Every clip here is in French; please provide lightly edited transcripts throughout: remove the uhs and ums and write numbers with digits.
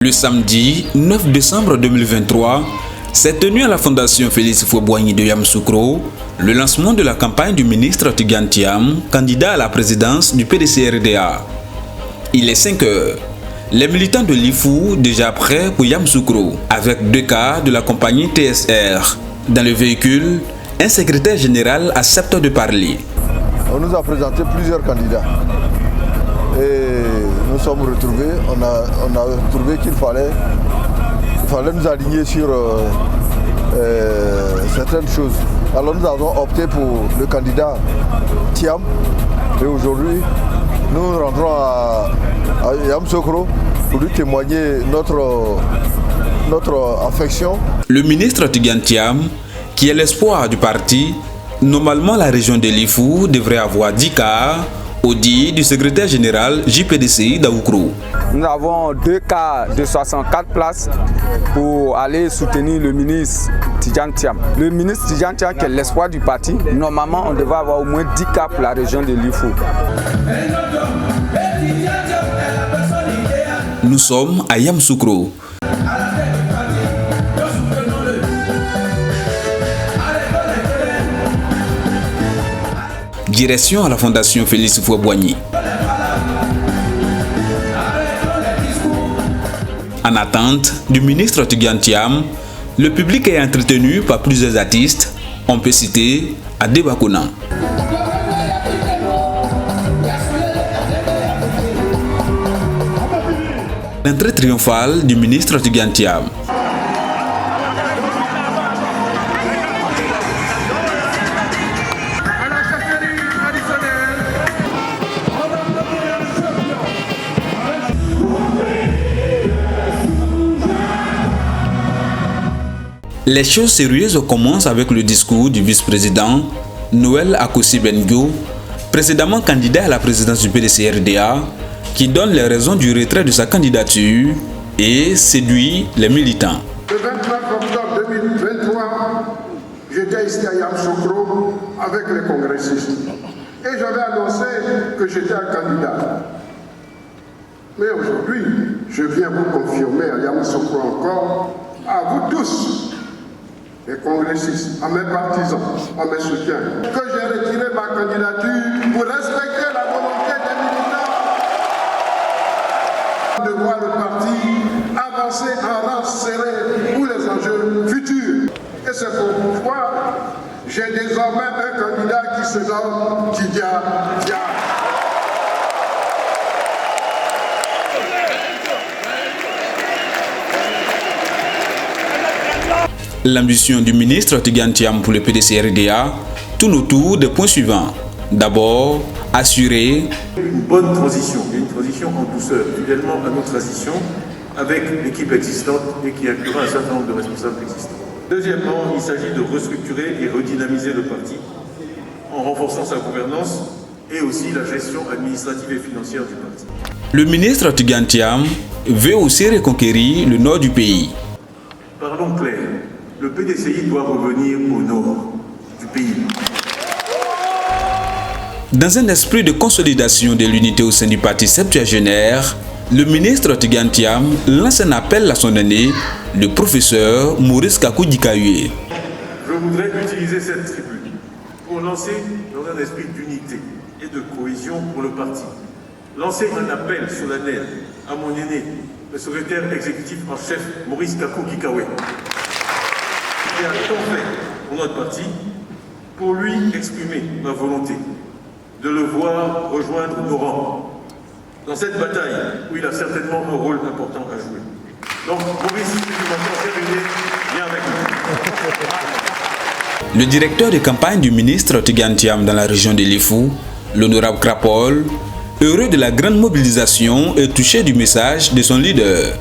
Le samedi 9 décembre 2023 s'est tenu à la Fondation Félix Houphouët-Boigny de Yamoussoukro le lancement de la campagne du ministre Tidiane Thiam, candidat à la présidence du PDC-RDA. Il est 5 heures. Les militants de l'IFU déjà prêts pour Yamoussoukro avec 2 cas de la compagnie TSR. Dans le véhicule, un secrétaire général accepte de parler. On nous a présenté plusieurs candidats et nous sommes retrouvés. On a trouvé qu'il fallait nous aligner sur certaines choses. Alors nous avons opté pour le candidat Thiam et aujourd'hui nous rentrons à Yamoussoukro pour lui témoigner notre affection. Le ministre Tidiane Thiam, qui est l'espoir du parti, normalement la région de l'IFU devrait avoir 10 cas au dit du secrétaire général JPDC d'Aoukro. Nous avons 2 cas de 64 places pour aller soutenir le ministre Tidiane Thiam. Le ministre Tidiane Thiam qui est l'espoir du parti, normalement on devrait avoir au moins 10 cas pour la région de l'IFU. Nous sommes à Yamoussoukro. Direction à la Fondation Félix Houphouët-Boigny. En attente du ministre Tidiane Thiam, le public est entretenu par plusieurs artistes. On peut citer Adeba Konan. L'entrée triomphale du ministre Tidiane Thiam. Les choses sérieuses commencent avec le discours du vice-président Noël Akossi-Bengo, précédemment candidat à la présidence du PDC-RDA, qui donne les raisons du retrait de sa candidature et séduit les militants. Le 29 octobre 2023, j'étais ici à Yamoussoukro avec les congressistes et j'avais annoncé que j'étais un candidat. Mais aujourd'hui, je viens vous confirmer à Yamoussoukro encore, à vous tous, les congressistes, à mes partisans, à mes soutiens, que j'ai retiré ma candidature pour respecter la volonté des militants de voir le parti avancer en rang serré pour les enjeux futurs. Et c'est pourquoi j'ai désormais un candidat qui se nomme Tidiane Thiam. L'ambition du ministre Tidiane Thiam pour le PDC-RDA tourne autour des points suivants. D'abord, assurer une bonne transition, une transition en douceur, fidèlement à notre transition, avec l'équipe existante et qui inclura un certain nombre de responsables existants. Deuxièmement, il s'agit de restructurer et redynamiser le parti en renforçant sa gouvernance et aussi la gestion administrative et financière du parti. Le ministre Tidiane Thiam veut aussi reconquérir le nord du pays. Parlons clair, le PDCI doit revenir au nord du pays. Dans un esprit de consolidation de l'unité au sein du parti septuagénaire, le ministre Tidiane Thiam lance un appel à son aîné, le professeur Maurice Kakou Dikaye. Je voudrais utiliser cette tribune pour lancer dans un esprit d'unité et de cohésion pour le parti. Lancer un appel solennel à mon aîné, le secrétaire exécutif en chef Maurice Kakou Dikaye, qui a tant fait pour notre parti, pour lui exprimer ma volonté de le voir rejoindre nos rangs dans cette bataille où il a certainement un rôle important à jouer. Donc, Maurice, si tu m'entends, viens avec nous. Le directeur de campagne du ministre Tidiane Thiam dans la région de l'IFU, l'honorable Krapol, heureux de la grande mobilisation et touché du message de son leader.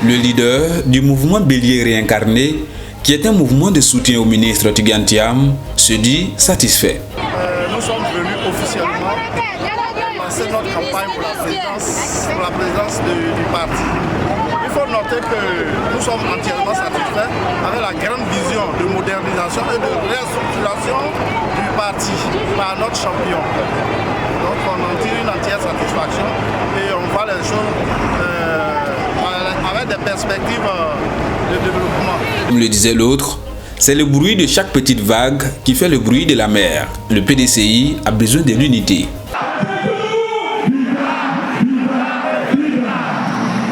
Le leader du mouvement Bélier réincarné, qui est un mouvement de soutien au ministre Tidjane Thiam, se dit satisfait. Nous sommes venus officiellement lancer notre campagne pour la présidence du parti. Il faut noter que nous sommes entièrement satisfaits avec la grande vision de modernisation et de restructuration du parti par notre champion. Donc on en tire une entière satisfaction et on voit les choses avec des perspectives de développement. Comme le disait l'autre, c'est le bruit de chaque petite vague qui fait le bruit de la mer. Le PDCI a besoin de l'unité.